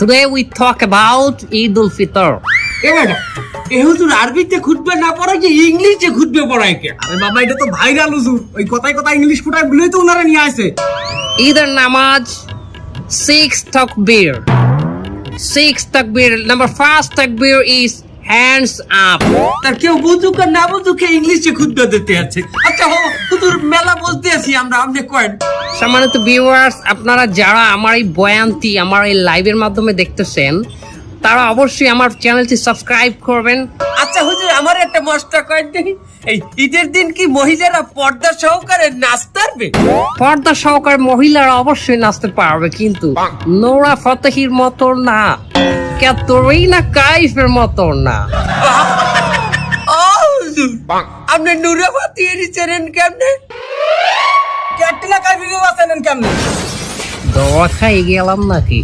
Today we talk about Eid al-Fitr. এ madam এ হুজুর আরবিতে খুতবা না পড়ায় কি ইংলিশে খুতবে পড়ায় কে? আরে বাবা এটা তো ভাইরাল হুজুর, ওই কথায় কথায় ইংলিশ ফুটায় বলেই তো ওনারা নিয়ে আসে। Either namaz, 6 takbir. 6 takbir. Number 1 takbir is hands up. তার কেউ বুঝুক আর না বুঝুক ইংলিশে খুতবা দিতে আছে। আচ্ছা হুজুর মেলা বুঝতে আছি আমরা, আপনি কয়েন। সম্মানিত ভিউয়ার্স, আপনারা যারা আমার এই বয়ানটি আমার এই লাইভের মাধ্যমে দেখতেছেন, তারা অবশ্যই আমার চ্যানেলটি সাবস্ক্রাইব করবেন। আচ্ছা হুজুর আমার একটা মশটা কয়েন দেখি, এই ঈদের দিন কি মহিলারা পর্দা সহকারে নাচতে পারবে? পর্দা সহকারে মহিলারা অবশ্যই নাচতে পারবে, কিন্তু নোরা ফতেহির মতো না, ক্যাটরিনা কাইফের মতো না। ও হুজুর আপনি নুরাবাতি এর চেনেন কেমনে? ক্যাটরিনা কাইফকে বাঁচানেন কেমনে? দোয়া খাই গেলাম নাকি?